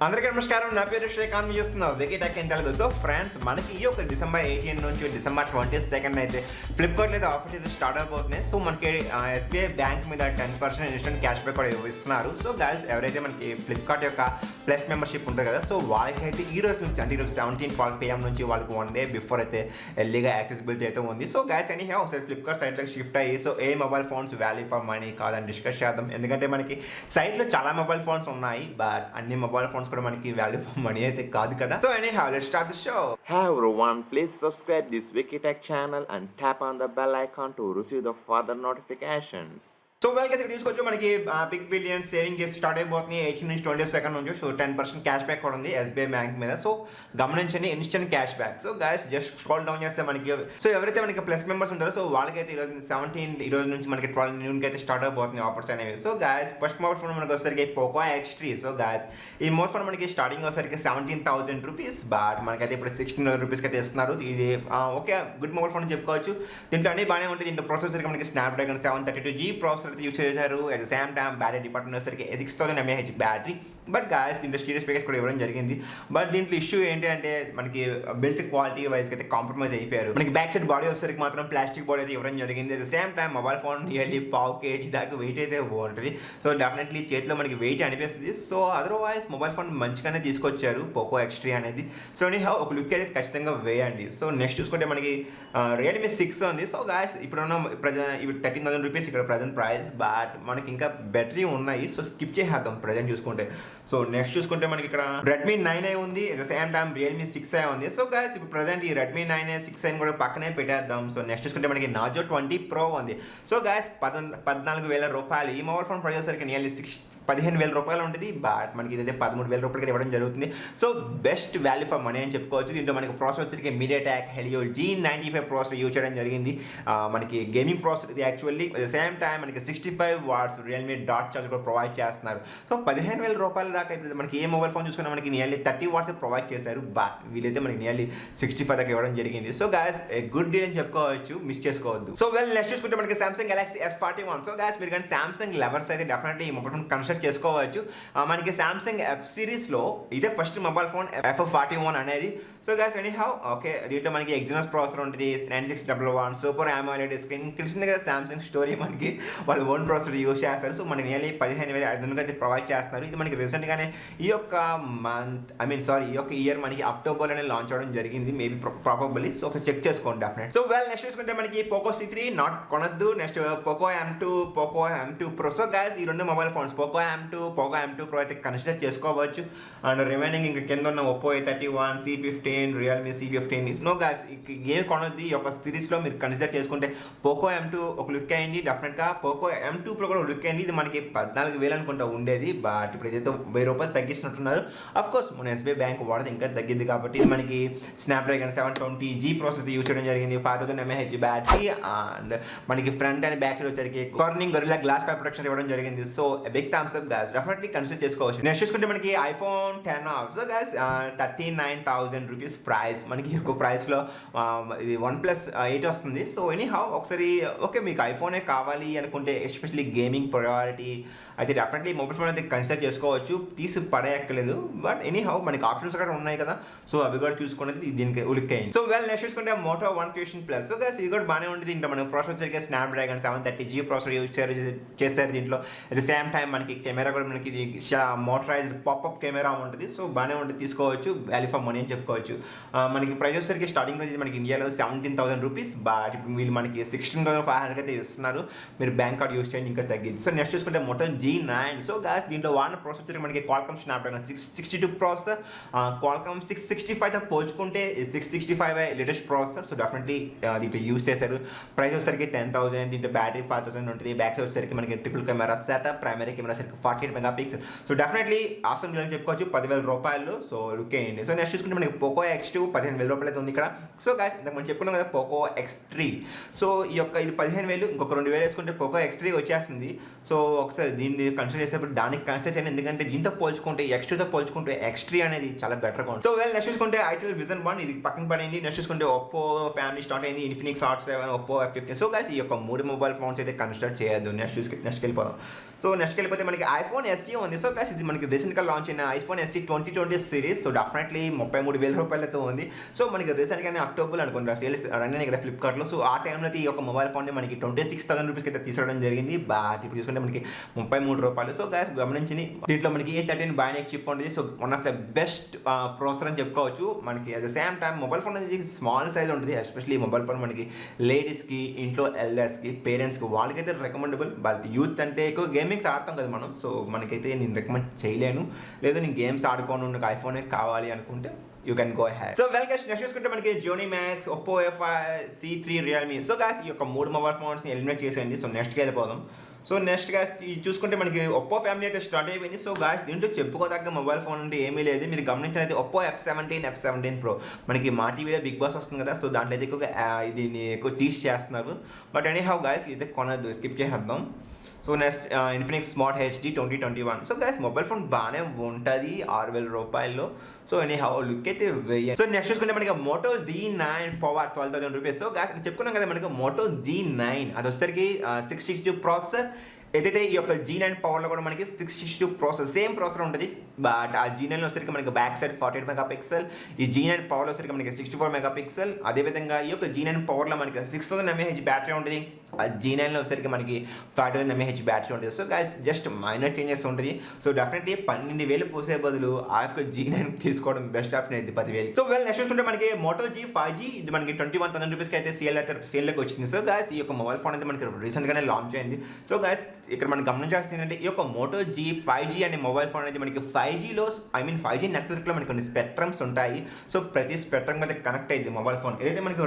అందరికీ నమస్కారం. నా పేరు శ్రీకాంత్. చూస్తున్నాం వికీటెక్ ఇన్ తెలుగు. సో ఫ్రెండ్స్, మనకి ఈ యొక్క డిసెంబర్ 18 నుంచి డిసెంబర్ 22 అయితే ఫ్లిప్కార్ట్లో అయితే ఆఫర్స్ అయితే స్టార్ట్ అయిపోతున్నాయి. సో మనకి ఎస్బీఐ బ్యాంక్ మీద 10% ఇన్స్టెంట్ క్యాష్ బ్యాక్ కూడా ఇస్తున్నారు. సో గైస్, ఎవరైతే మనకి ఫ్లిప్కార్ట్ యొక్క ప్లస్ మెంబర్షిప్ ఉంటుంది కదా, సో వాళ్ళకైతే ఈ రోజు నుంచి అంటే ఈరోజు 17 PM నుంచి వాళ్ళకి 1 day బిఫోర్ అయితే ఎల్లీగా యాక్సెసిబిలిటీ అయితే ఉంది. సో గైస్, ఎనీహౌ ఒకసారి ఫ్లిప్కార్ట్ సైట్లోకి షిఫ్ట్ అయ్యి so A mobile phones value for money కాదని డిస్కస్ చేద్దాం. ఎందుకంటే మనకి సైట్లో చాలా మొబైల్ ఫోన్స్ ఉన్నాయి, బట్ అన్ని మొబైల్ ఫోన్స్ కూడా మనకి వాల్యూ ఫర్ మనీ అయితే కాదు కదా. So anyhow let's start the show. Hi everyone, please subscribe this WikiTech channel and tap on the bell icon to receive the further notifications. So వెల్గా ఇక్కడ తీసుకోవచ్చు మనకి big billion saving days start అయిపోతుంది 18 నుంచి 22 నుంచి. సో 10% క్యాష్ బ్యాక్ కూడా ఉంది SBI bank మీద. సో గమనించండి, instant cash back. So guys, just scroll down చేస్తే మనకి సో ఎవరైతే మనకి ప్లస్ మెంబర్స్ ఉంటారో సో వాళ్ళకైతే ఈరోజు 17 ఈ రోజు నుంచి మనకి 12 noonకి అయితే స్టార్ట్ అయిపోతుంది ఆఫర్స్ అనేవి. So guys, first mobile phone మనకి వచ్చేసరికి పోకో X3. సో గైస్, ఈ మొబైల్ ఫోన్ మనకి స్టార్టింగ్ వచ్చేసరికి 17,000 రూపీస్, బట్ మనకైతే ఇప్పుడు 16,000 రూపీస్కి అయితే ఇస్తున్నారు. ఇది ఓకే, గుడ్ మొబైల్ ఫోన్ అని చెప్పుకోవచ్చు. దీంట్లో అన్ని బాగానే ఉంటుంది. దీంట్లో ప్రాసెసర్ మనకి స్నాప్డ్రాగన్ 732G ప్రాసెసర్ అయితే యూజ్ చేశారు. At the same time, battery department వచ్చరికి 6000 mAh బ్యాటరీ. బట్ గాయస్, దీంట్లో స్టీరియో స్పీకర్స్ కూడా ఇవ్వడం జరిగింది. బట్ దీంట్లో ఇష్యూ ఏంటి అంటే మనకి బిల్ట్ క్వాలిటీ వైజ్ అయితే కాంప్రమైజ్ అయిపోయారు. మనకి బ్యాక్ సైడ్ బాడీ వచ్చేసరికి మాత్రం ప్లాస్టిక్ బాడీ అయితే ఇవ్వడం జరిగింది. At the same time mobile phone nearly 1/2 kg దాకా వెయిట్ అయితే బాగుంటుంది. సో డెఫినెట్లీ చేతిలో మనకి వెయిట్ అనిపిస్తుంది. సో అదర్వైజ్ మొబైల్ ఫోన్ మంచిగానే తీసుకొచ్చారు పోకో X3 అనేది. సో ఎనీహౌ ఒక లుక్ అయితే ఖచ్చితంగా వేయండి. సో నెక్స్ట్ చూసుకుంటే మనకి రియల్మీ 6 ఉంది. సో గాయస్, ఇప్పుడున్న ఇప్పుడు 13,000 రూపీస్ ఇక్కడ ప్రజెంట్ ప్రైస్, బట్ మనకి ఇంకా బెటరీ ఉన్నాయి. సో స్కిప్ చేసేద్దాం ప్రజెంట్ చూసుకుంటే. సో నెక్స్ట్ చూసుకుంటే మనకి ఇక్కడ రెడ్మీ 9A ఉంది. At the same time Realme 6A ఉంది. సో గైస్, ఇప్పుడు ప్రజెంట్ ఈ రెడ్మీ 9A 6A కూడా పక్కనే పెట్టేద్దాం. సో నెక్స్ట్ చూసుకుంటే మనకి నార్జో 20 Pro ఉంది. సో గైస్, 14,000 రూపాయలు. ఈ మొబైల్ ఫోన్ ప్రైస్ వచ్చేసరికి నియర్లీ 15,000 రూపాయలు ఉంటుంది, బట్ మనకి ఇదైతే 13,000 రూపాయలకి ఇవ్వడం జరుగుతుంది. So best value for money అని చెప్పుకోవచ్చు. దీంట్లో మనకి ప్రాసెసర్ వచ్చేసరికి MediaTek Helio G95 processor use చేయడం జరిగింది. మనకి గేమింగ్ ప్రాసెసర్ ఇది actually. At the same time మనకి 65 వాట్స్ రియల్మీ డాట్ చార్జ్ కూడా ప్రొవైడ్ చేస్తున్నారు. సో 15,000 రూపాయల దాకా ఇప్పుడు మనకి ఏ మొబైల్ ఫోన్ చూసుకున్నా మనకి నియర్లీ 30 వాట్స్ ప్రొవైడ్ చేశారు, బట్ వీళ్ళైతే మనకి నియర్లీ 65 దాకా ఇవ్వడం జరిగింది. సో గాయస్, గుడ్ డీల్ అని చెప్పుకోవచ్చు, మిస్ చేసుకోవద్దు. సో నెక్స్ట్ చూసుకుంటే మనకి Samsung Galaxy F41. So guys, మీరు కానీ Samsung లవర్స్ అయితే డెఫినెట్లీ ఈ మొబైల్ ఫోన్ కన్సిడర్ చేసుకోవచ్చు. మనకి Samsung F సిరీస్లో ఇదే ఫస్ట్ మొబైల్ ఫోన్ F41 అనేది. సో గాయస్, ఎనీహౌ ఓకే, దీంట్లో మనకి ఎగ్జినోస్ ప్రాసెసర్ ఉంటుంది, 9611 సూపర్ AMOLED స్క్రీన్. తెలిసింది కదా Samsung స్టోరీ, మనకి వాళ్ళు ఓన్ ప్రాసెసర్ యూజ్ చేస్తారు. సో మనకి నియర్లీ 15,500 అయితే ప్రొవైడ్ చేస్తున్నారు. ఇది మనకి రీసెంట్గానే ఈ యొక్క ఈ యొక్క ఇయర్ మనకి అక్టోబర్లోనే లాంచ్ అవడం జరిగింది, మేబీ ప్రాబబ్లీ. సో ఒక చెక్ చేసుకోండి డెఫినెట్. సో నెక్స్ట్ చూసుకుంటే మనకి పోకో C3 నాట్ కొనద్దు. Next Poco M2 Pro. So guys, ఈ రెండు mobile phones Poco M2 Pro అయితే కన్సిడర్ చేసుకోవచ్చు. అండ్ రిమైనింగ్ ఇంకా కింద ఉన్న Oppo A31, C15, Realme C15 no guys, ఏమి కొనొద్దు. ఈ యొక్క సిరీస్లో మీరు కన్సిడర్ చేసుకుంటే పోకో M2 ఒక లుక్ అయ్యింది, డెఫినెట్గా పోకో M2 Pro కూడా లుక్ అయింది. ఇది మనకి 14,000 అనుకుంటా ఉండేది, బట్ ఇప్పుడు ఏదైతే 1,000 రూపాయలు తగ్గిస్తున్నట్టున్నారు. అఫ్ కోర్స్ మన ఎస్బీఐ బ్యాంక్ వాడితే ఇంకా తగ్గింది కాబట్టి ఇది మనకి స్నాప్డ్రాగన్ 720G ప్రాసెసర్ యూజ్ చేయడం జరిగింది, 5,000 mAh బ్యాటరీ. అండ్ మనకి ఫ్రంట్ అండ్ బ్యాక్ సైడ్ వచ్చరికి Corning Gorilla Glass fibre protection ఇవ్వడం జరిగింది. So big thumbs up guys, definitely consider చేసుకోవచ్చు. నెక్స్ట్ చూసుకుంటే మనకి iPhone 10 so guys, 39,000 rupees price. మనకి ఒక ప్రైస్లో ఇది OnePlus 8 వస్తుంది. సో ఎనీహౌ ఒకసారి ఓకే, మీకు ఐఫోనే కావాలి అనుకుంటే ఎస్పెషల్లీ గేమింగ్ ప్రయారిటీ అయితే డెఫినెట్లీ మొబైల్ ఫోన్ అయితే కన్సిడర్ చేసుకోవచ్చు, తీసి పడేయక్కలేదు. బట్ ఎనీహౌ మనకి ఆప్షన్స్ కూడా ఉన్నాయి కదా, సో అవి కూడా చూసుకునేది దీనికి ఉలిక్కైంది. సో నెక్స్ట్ చూసుకుంటే Moto One Fusion Plus. So guys, ఇది కూడా బాగానే ఉంటుంది. దీంట్లో మనకి ప్రాసెసర్ వచ్చేసరికి స్నాప్డ్రాగన్ 730G ప్రాసెసర్ యూజ్ చేశారు దీంట్లో. అట్ ద సేమ్ టైం మనకి కెమెరా కూడా మనకి మోటరైజ్డ్ పాపప్ కెమెరా ఉంటుంది. సో బాగానే ఉంటుంది, తీసుకోవచ్చు, వాల్యూ ఫర్ మనీ అని చెప్పుకోవచ్చు. మనకి ప్రైస్ వచ్చేసరికి స్టార్టింగ్ ప్రైస్ మనకి ఇండియాలో 17,000 రూపీస్, బట్ ఇప్పుడు వీళ్ళు మనకి 16,500 అయితే ఇస్తున్నారు. మీరు బ్యాంక్ కార్డ్ యూజ్ చేయండి, ఇంకా తగ్గింది. సో నెక్స్ట్ చూసుకుంటే Moto G9. సో గాయస్, దీంట్లో వాడిన ప్రాసెసర్ మనకి Qualcomm Snapdragon 662 ప్రాసెసర్. Qualcomm 665తో పోల్చుకుంటే 665 లేటెస్ట్ ప్రాసెసర్. సో డెఫినెట్లీ దీంట్లో యూజ్ చేశారు. ప్రైస్ వచ్చేసరికి 10,000. దీంట్లో బ్యాటరీ 5,000 ఉంటుంది. బ్యాక్ సైడ్ వచ్చేసరికి మనకి triple camera setup, primary camera సరికి 48 మెగాపిక్సెల్. సో డెఫినెట్లీ ఆసమ్ అని చెప్పుకోవచ్చు, 10,000 రూపాయలు. సో లుక్ అయ్యింది. సో నెక్స్ట్ చూసుకుంటే మనకి పోకో X2 15,000 రూపాయలు అయితే ఉంది ఇక్కడ. సో గాయస్, ఇంతకు మనం చెప్పుకున్నాం కదా పోకో X3. సో ఈ యొక్క ఇది 15,000, ఇంకొక 2,000 వేసుకుంటే పోకో X3 వచ్చేస్తుంది. సో ఒకసారి దీని దీన్ని కన్సిడర్ చేసేటప్పుడు దానికి కన్సిడర్ చేయండి, ఎందుకంటే దీంతో పోల్చుకుంటే ఎక్స్ట్రీతో పోల్చుకుంటే ఎక్స్ట్రీ అనేది చాలా బెటర్గా ఉంటుంది. సో నెక్స్ట్ చూసుకుంటే ఐటెల్ విజన్ 1 ఇది పక్కన పడింది. నెక్స్ట్ చూసుకుంటే ఒప్పో ఫ్యామిలీ స్టార్ట్ అయింది, Infinix hot 7, Oppo F15. So guys ఈ యొక్క 3 మొబైల్ ఫోన్స్ అయితే కన్సిడర్ చేయొద్దు. నెక్స్ట్ వెళ్ళిపోదాం. సో నెక్స్ట్ వెళ్ళిపోతే మనకి ఐఫోన్ SE ఉంది. సో గైస్ ఇది మనకి రీసెంట్గా లాంచ్ అయిన iPhone SE 2020 series. So definitely 33,000 రూపాయలతో ఉంది. సో మనకి రీసెంట్గానే అక్టోబర్ అనుకుంటా సేల్స్ రన్ అయినాయి కదా ఫ్లిప్కార్ట్లో. సో ఆ టైంలో అయితే ఈ యొక్క మొబైల్ ఫోన్ని మనకి 26,000 రూపీస్కి అయితే తీసుకోవడం జరిగింది. బట్ ఇప్పుడు చూసుకుంటే మనకి 33 రూపాయలు. సో గైస్ గమనించి దీంట్లో మనకి A13 బయోనిక్ చిప్ ఉంటుంది. So one of the best processor అని చెప్పుకోవచ్చు. మనకి at the same time mobile phone అనేది స్మాల్ సైజ్ ఉంటుంది. ఎస్పెషల్లీ మొబైల్ ఫోన్ మనకి లేడీస్కి, ఇంట్లో ఎల్డర్స్కి, పేరెంట్స్కి వాళ్ళకైతే రికమెండబుల్. బట్ యూత్ అంటే ఎక్కువ గేమింగ్స్ ఆడతాం కదా మనం. సో మనకైతే నేను రికమెండ్ చేయలేను. లేదు నేను గేమ్స్ ఆడుకోను, నాకు ఐఫోనే కావాలి అనుకుంటే you can go had. So well guys next చూసుకుంటే మనకి Gionee max, Oppo C3, Realme. So guys ఈ యొక్క 3 మొబైల్ ఫోన్స్ని ఎలిమినేట్ చేసేయండి. సో నెక్స్ట్కి వెళ్ళిపోదాం. సో నెక్స్ట్ గాయస్ ఇది చూసుకుంటే మనకి ఒప్పో ఫ్యామిలీ అయితే స్టార్ట్ అయిపోయింది. సో గాయస్ దీంట్లో చెప్పుకోదగ్గ మొబైల్ ఫోన్ అంటే ఏమీ లేదు. మీరు గమనించినైతే ఒప్పో F17 Pro మనకి మా టీవీలో బిగ్ బాస్ వస్తుంది కదా. సో దాంట్లో అయితే ఎక్కువగా దీన్ని ఎక్కువ టీచ్ చేస్తున్నారు. బట్ ఎనీ హౌ గాయస్ ఇది కొనద్దు, స్కిప్ చేసేద్దాం. So next Infinix smart HD 2021. So guys mobile phone బాగానే ఉంటుంది 6,000 రూపాయల్లో. సో ఎనీ హౌ లుక్ అయితే వేయండి. సో నెక్స్ట్ చూసుకుంటే మనకి Moto Z9 power 12,000 rupees. So guys చెప్పుకున్నాం కదా మనకి మోటో Z9 అది వచ్చేసరికి 662 ప్రాసెసర్. ఏదైతే ఈ యొక్క G9 పవర్లో కూడా మనకి 662 ప్రాసెసర్ సేమ్ ప్రాసెసర్ ఉంటుంది. బట్ ఆ G9లో వచ్చరికి మనకి బ్యాక్ సైడ్ 48 మెగాపిక్సెల్, ఈ G9 పవర్లో వచ్చరికి మనకి 64 మెగాపిక్సెల్. అదేవిధంగా ఈ యొక్క G9 పవర్లో మనకి 6000 mAh బ్యాటరీ ఉంటుంది. ఆ G9లో వచ్చరికి మనకి 5000 mAh బ్యాటరీ ఉంటుంది. So guys just minor changes ఉంటుంది. సో డెఫినెట్లీ 12,000 పోసే బదులు ఆ యొక్క G9 తీసుకోవడం బెస్ట్ ఆప్షన్ అయితే 10,000. సో వెల్ నెక్స్ట్ చూసుకుంటే మనకి మోటో G 5G ఇది మనకి 21,000 రూపీస్కి అయితే సేల్లోకి వచ్చింది. సో గైస్ ఈ యొక్క మొబైల్ ఫోన్ అయితే మనకి రీసెంట్గానే లాంచ్ అయింది. సో గైస్ ఇక్కడ మనం గమనించాల్సింది ఏంటంటే ఈ యొక్క మోటో G 5G అనే మొబైల్ ఫోన్ అనేది మనకి 5Gలో 5G నెట్వర్క్లో మనకి కొన్ని స్పెక్ట్రమ్స్ ఉంటాయి. సో ప్రతి స్పెక్ట్రమ్ అయితే కనెక్ట్ అయింది మొబైల్ ఫోన్. ఏదైతే మనకి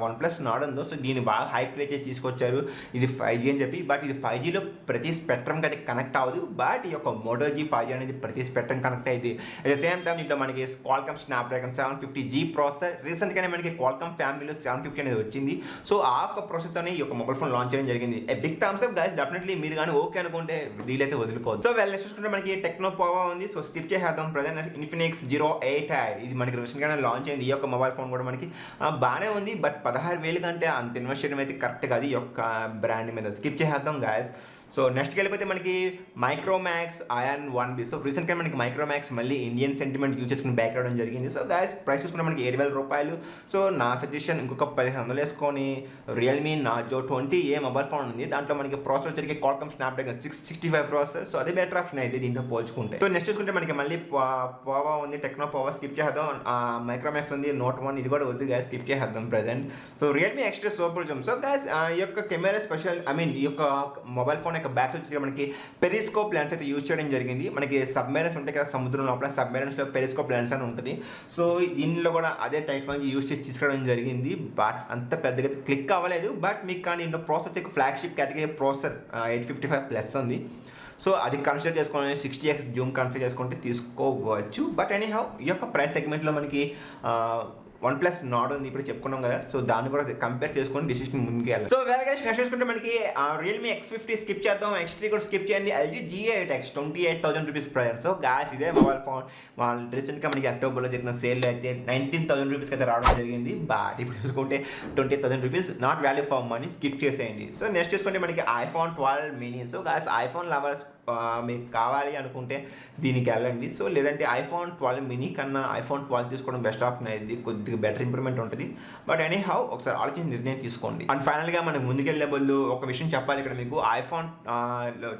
OnePlus Nord ఉందో సో దీన్ని బాగా హై ప్లే చేసి తీసుకొచ్చారు ఇది 5G అని చెప్పి. బట్ ఇది 5Gలో ప్రతి స్పెక్ట్రమ్కి అయితే కనెక్ట్ అవ్వదు. బట్ ఈ యొక్క మోటో G 5G అనేది ప్రతి స్పెక్ట్రమ్ కనెక్ట్ అయింది. అట్ ద సేమ్ టైం ఇంట్లో మనకి Qualcomm Snapdragon 750G ప్రాసెసర్ రీసెంట్గానే మనకి Qualcomm ఫ్యామిలీలో 750 అనేది వచ్చింది. సో ఆ యొక్క ప్రాసెసర్తోనే ఈ యొక్క మొబైల్ ఫోన్ లాంచ్ చేయడం జరిగింది. Big thumbs up guys definitely మీరు కానీ ఓకే అనుకుంటే డీల్ అయితే వదులుకోవద్దు. సో వెల్ నెక్స్ట్ చూసుకుంటే మనకి టెక్నో పోవా ఉంది. సో స్కిప్ చేద్దాం. ప్రజెంట్ ఇన్ఫినిక్స్ 08i ఇది మనకి రీసెంట్గానే లాంచ్ అయింది. ఈ యొక్క మొబైల్ ఫోన్ కూడా మనకి బాగానే ఉంది. బట్ 16,000 కంటే అంత ఇన్వెస్ట్ చేయడం అయితే కరెక్ట్ కాదు ఈ యొక్క బ్రాండ్ మీద. స్కిప్ చేద్దాం గాయస్. సో నెక్స్ట్కి వెళ్ళిపోతే మనకి మైక్రోమాక్స్ అయాన్ 1B. సో రీసెంట్గా మనకి మైక్రోమాక్స్ మళ్ళీ ఇండియన్ సెంటిమెంట్ యూజ్ చేసుకుని బ్యాక్ రావడం జరిగింది. సో గాయస్ ప్రైస్ చూసుకుంటే మనకి 7,000 రూపాయలు. సో నా సజెషన్ ఇంకొక 1,500 వేసుకొని Realme Narzo 20A mobile phone ఉంది. దాంట్లో మనకి ప్రాసెసర్ వచ్చరికి Qualcomm Snapdragon 665 ప్రాసెసర్. సో అదే బెటర్ ఆప్షన్ అయితే దీంతో పోల్చుకుంటే. సో నెక్స్ట్ చూసుకుంటే మనకి మళ్ళీ పోవా ఉంది, టెక్నో పోవా స్కిప్ చేద్దాం. మైక్రోమాక్స్ ఉంది, Note 1 ఇది కూడా వద్దు గాయస్, స్కిప్ చేద్దాం present. So Realme extra super Zoom. So guys ఈ యొక్క కెమెరా స్పెషల్ ఈ యొక్క మొబైల్ ఫోన్ బ్యాక్ వచ్చి మనకి పెరిస్కోప్ లెన్స్ అయితే యూజ్ చేయడం జరిగింది. మనకి సబ్మెరైన్స్ ఉంటాయి కదా సముద్రం లోపల, సబ్మెరైన్స్లో పెరిస్కోప్ లెన్స్ అని ఉంటుంది. సో దీనిలో కూడా అదే టెక్నాలజీ యూజ్ చేసి తీసుకోవడం జరిగింది. బట్ అంత పెద్దగా క్లిక్ అవ్వలేదు. బట్ మీకు కానీ ఇంట్లో ప్రాసెసర్ వచ్చి ఫ్లాగ్షిప్ కేటగిరీ ప్రాసెసర్ 855+ ఉంది. సో అది కన్సిడర్ చేసుకొని 60x జూమ్ కన్సిడర్ చేసుకుంటే తీసుకోవచ్చు. బట్ ఎనీ హౌ ఈ యొక్క ప్రైస్ సెగ్మెంట్లో మనకి OnePlus Nord ఉంది ఇప్పుడు చెప్పుకున్నాం కదా. సో దాన్ని కూడా కంపేర్ చేసుకొని డిసిషన్ ముందుకు వెళ్ళాలి. సో వేరే గైస్ నెక్స్ట్ చూసుకుంటే మనకి రియల్మీ X50 స్కిప్ చేద్దాం, X3 కూడా స్కిప్ చేయండి. LG G8X 28,000 rupees price. So guys ఇదే మొబైల్ ఫోన్ వాళ్ళు రీసెంట్గా మనకి అక్టోబర్లో జరిగిన సేల్లో అయితే 19,000 రూపీస్కి అయితే రావడం జరిగింది. బట్ ఇప్పుడు చూసుకుంటే 20,000 rupees not value for money, skip చేసేయండి. సో నెక్స్ట్ చూసుకుంటే మనకి iPhone 12 mini. So guys iPhone lovers మీకు కావాలి అనుకుంటే దీనికి వెళ్ళండి. సో లేదంటే iPhone 12 mini కన్నా iPhone 12 తీసుకోవడం బెస్ట్ ఆప్షన్ అయింది. కొద్దిగా బెటర్ ఇంప్రూవ్మెంట్ ఉంటుంది. బట్ ఎనీ హౌ ఒకసారి ఆలోచించి నిర్ణయం తీసుకోండి. అండ్ ఫైనల్గా మనకి ముందుకెళ్ళే బదులు ఒక విషయం చెప్పాలి ఇక్కడ మీకు. iPhone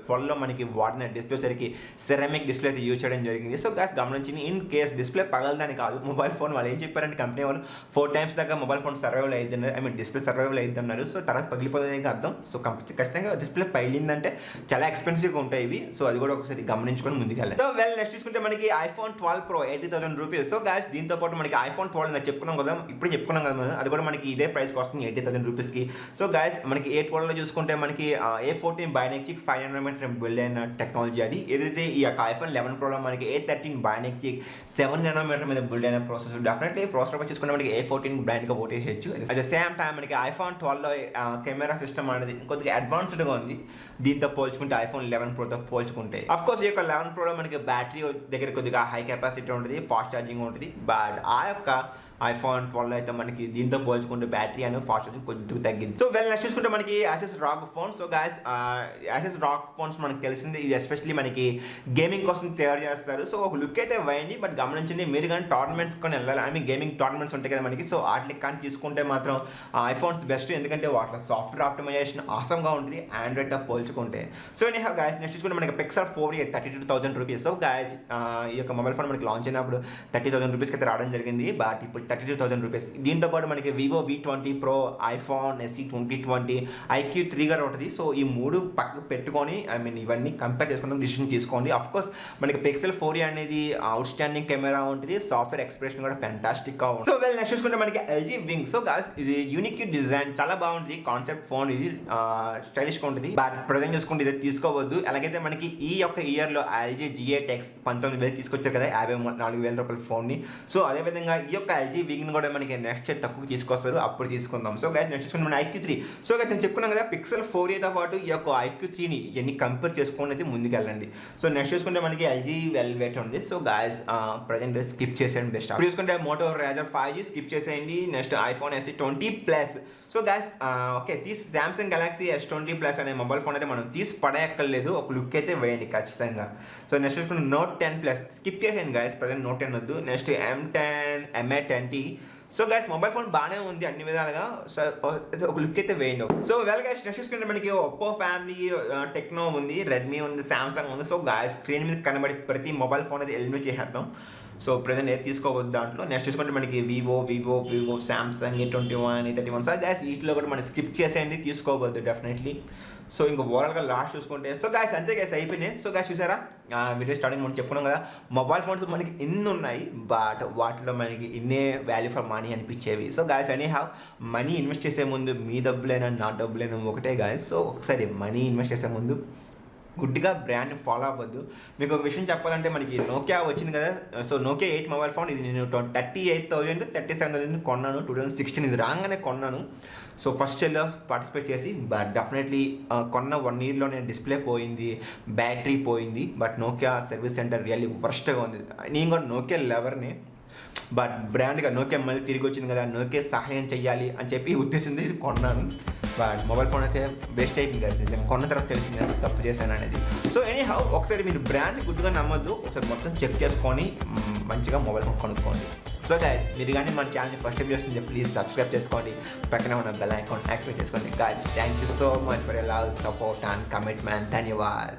12లో మనకి వాడిన డిస్ప్లే సరికి సెరామిక్ డిస్ప్లే అయితే యూజ్ చేయడం జరిగింది. సో గాస్ గమనించి ఇన్ కేస్ డిస్ప్లే పగలదని కాదు, మొబైల్ ఫోన్ వాళ్ళు ఏం చెప్పారంటే కంపెనీ వాళ్ళు 4 times దాకా మొబైల్ ఫోన్ సర్వైవల్ అయ్యిద్దన్నారు, డిస్ప్లే సర్వైవల్ అయ్యిద్దన్నారు. సో తర్వాత పగిలిపోతుంది అర్థం. సో ఖచ్చితంగా డిస్ప్లే పగిలిందంటే చాలా ఎక్స్పెన్సివ్గా ఉంటాయి. సో అది కూడా ఒకసారి గమనించుకొని ముందుకెళ్ళండి. సో వెల్ నెక్స్ట్ చూసుకుంటే మనకి iPhone 12 Pro 80,000 rupees. So guys దీంతో పాటు మనకి iPhone 12 చెప్పుకున్నాం కదా, ఇప్పుడు చెప్పుకున్నాం కదా, అది కూడా మనకి ఇదే ప్రైస్కి వస్తుంది 80,000 రూపీస్కి. సో గాయస్ మనకి A12లో చూసుకుంటే మనకి A14 bionic chip 5 nanometer build అయిన టెక్నాలజీ అది. ఏదైతే ఈ యొక్క iPhone 11 Proలో మనకి A13 బయోనిక్ చిప్ 7 nanometer మీద బిల్డ్ అయిన ప్రాసెసర్. డెఫినెట్లీ ప్రాసెసర్ చూసుకుంటే మనకి A14 బ్రాండ్గా ఓటేయచ్చు. అట్ ద సేమ్ టైం మనకి iPhone 12లో కెమెరా సిస్టమ్ అనేది కొద్దిగా అడ్వాన్స్డ్గా ఉంది దీంతో పోల్చుకుంటే iPhone 11 Proతో పోల్చుకుంటే. అఫ్ కోర్స్ ఈ యొక్క 11 ప్రోలో మనకి బ్యాటరీ దగ్గర కొద్దిగా హై కెపాసిటీ ఉంటుంది, ఫాస్ట్ ఛార్జింగ్ ఉంటుంది. బట్ ఆ యొక్క ఐఫోన్ 12 అయితే మనకి దీంతో పోల్చుకుంటే బ్యాటరీ అనేది ఫాస్ట్ ఛార్జింగ్ కొద్దిగా తగ్గింది. సో నెక్స్ట్ చూసుకుంటే మనకి Asus ROG phone. So guys Asus ROG phones మనకి తెలిసింది, ఇది ఎస్పెషల్లీ మనకి గేమింగ్ కోసం తయారు చేస్తారు. సో ఒక లుక్ అయితే వేయండి, బట్ గమనించండి మీరు కానీ టోర్నమెంట్స్ కానీ వెళ్ళాలి, ఐ మీన్ గేమింగ్ టోర్నమెంట్స్ ఉంటాయి కదా మనకి. సో వాటికి కానీ తీసుకుంటే మాత్రం ఐఫోన్స్ బెస్ట్, ఎందుకంటే వాటిలో సాఫ్ట్వేర్ ఆప్టిమైజేషన్ ఆసంగా ఉంటుంది ఆండ్రాయిడ్తో పోల్చుకుంటే. సో నేను గాయస్ నెక్స్ట్ చూసుకుంటే మనకి pixel 4a 32,000 rupees. So guys ఈ యొక్క మొబైల్ ఫోన్ మనకి లాంచ్ అయినప్పుడు 30,000 రూపీస్కి అయితే రావడం జరిగింది, బట్ ఇప్పుడు 32,000 రూపీస్. దీంతో పాటు మనకి Vivo V20 Pro, iPhone SE 2020, IQ3 గారు ఉంటుంది. సో ఈ మూడు పక్కకు పెట్టుకొని ఐ మీన్ ఇవన్నీ కంపేర్ చేసుకుంటాం, డిసిషన్ తీసుకోండి. అఫ్ కోర్స్ మనకి పిక్సెల్ 4a అనేది అవుట్ స్టాండింగ్ కెమెరా ఉంటుంది, సాఫ్ట్వేర్ ఎక్స్ప్రెషన్ కూడా ఫ్యాంటాస్టిక్గా ఉంటుంది. సో నెక్స్ట్ చూసుకుంటే మనకి LG Wing. సో గాయస్ ఇది యూనిక్ డిజైన్, చాలా బాగుంటుంది కాన్సెప్ట్ ఫోన్, ఇది స్టైలిష్గా ఉంటుంది. బట్ ప్రజెంట్ చూసుకుంటే ఇది తీసుకోవద్దు. అలాగైతే మనకి ఈ యొక్క ఇయర్లో LG G8X 19,000 తీసుకొచ్చారు కదా, 54,000 రూపాయల ఫోన్ని. సో అదేవిధంగా ఈ యొక్క LG Wing కూడా మనకి నెక్స్ట్ ఇయర్ తక్కువ తీసుకొస్తారు, అప్పుడు తీసుకుందాం. సో గైస్ నెక్స్ట్ చూసుకుంటే మన IQ3. సో గైస్ నేను చెప్పుకున్నాం కదా పిక్సెల్ 4aతో పాటు ఈ యొక్క IQ3ని ఎన్ని కంపేర్ చేసుకొని అయితే ముందుకెళ్ళండి. సో నెక్స్ట్ చూసుకుంటే మనకి LG Velvet ఉంది. సో గైస్ ప్రజెంట్ స్కిప్ చేసేయండి బెస్ట్. అప్పుడు చూసుకుంటే మోటో Razr 5G స్కిప్ చేసేయండి. Next iPhone SE 20+. So guys okay Samsung Galaxy S20+ అనే మొబైల్ ఫోన్ అయితే మనం తీసి పడేయక్కర్లేదు, ఒక లుక్ అయితే వేయండి ఖచ్చితంగా. సో నెక్స్ట్ చూసుకుంటే Note 10+ స్కిప్ చేసేయండి గైస్, ప్రజెంట్ Note 10 వద్దు. Next MA10T. So guys mobile phone బాగానే ఉంది అన్ని విధాలుగా, సో ఒక లుక్ అయితే వేయండి. సో గైస్ నెక్స్ట్ చూసుకుంటే మనకి ఒప్పో ఫ్యామిలీ, టెక్నో ఉంది, రెడ్మీ ఉంది, సామ్సంగ్ ఉంది. సో గైస్ స్క్రీన్ మీద కనబడి ప్రతి మొబైల్ ఫోన్ అయితే ఎలిమినేట్ చేసేద్దాం. సో ప్రజెంట్ ఏది తీసుకోవద్దు దాంట్లో. నెక్స్ట్ చూసుకుంటే మనకి Vivo Samsung A21, A31. So guys వీటిలో కూడా మనం స్కిప్ చేసేయండి, తీసుకోవద్దు డెఫినెట్లీ. సో ఇంకా ఓవరాల్గా లాస్ట్ చూసుకుంటే సో గైస్ అంతే గైస్ అయిపోయినాయి. సో గైస్ చూసారా వీడియో స్టార్టింగ్ మనం చెప్పుకున్నాం కదా, మొబైల్ ఫోన్స్ మనకి ఇన్ని ఉన్నాయి, బట్ వాటిలో మనకి ఇన్నే వాల్యూ ఫర్ మనీ అనిపించేవి. So guys anyhow money invest చేసే ముందు మీ డబ్బులైనా నా డబ్బులైనా ఒకటే గైస్. సో ఒకసారి మనీ ఇన్వెస్ట్ చేసే ముందు గుడ్డిగా బ్రాండ్ని ఫాలో అవ్వద్దు. మీకు ఒక విషయం చెప్పాలంటే మనకి నోకియా వచ్చింది కదా, సో నోకియా 8 మొబైల్ ఫోన్ ఇది నేను 38,000 37,000 కొన్నాను 2016. ఇది రాగానే కొన్నాను. సో ఫస్ట్ సెల్లో పార్టిసిపేట్ చేసి, బట్ డెఫినెట్లీ కొన్న 1 ఇయర్లో నేను డిస్ప్లే పోయింది, బ్యాటరీ పోయింది. But Nokia service center really వర్స్ట్గా ఉంది. నేను కూడా నోకియా లెవర్ని, బట్ బ్రాండ్గా నోకియా మళ్ళీ తిరిగి వచ్చింది కదా, నోకియా సహాయం చెయ్యాలి అని చెప్పి ఉద్దేశంతో ఇది కొన్నాను. బట్ మొబైల్ ఫోన్ అయితే వేస్ట్ అయిపోయింది కదా, నిజంగా కొన్న తర్వాత తెలిసింది నేను తప్పు చేశాను అనేది. సో ఎనీ హౌ ఒకసారి మీరు బ్రాండ్ని గుడ్డుగా నమ్మద్దు, ఒకసారి మొత్తం చెక్ చేసుకొని మంచిగా మొబైల్ ఫోన్ కొనుక్కోండి. సో గైస్ మీరు కానీ మన ఛానల్ని ఫస్ట్ టైం చేస్తుంది ప్లీజ్ సబ్స్క్రైబ్ చేసుకోండి, పక్కన ఉన్న బెల్ ఐకాన్ యాక్టివేట్ చేసుకోండి. Guys thank you so much for your love, support and commitment. ధన్యవాద్.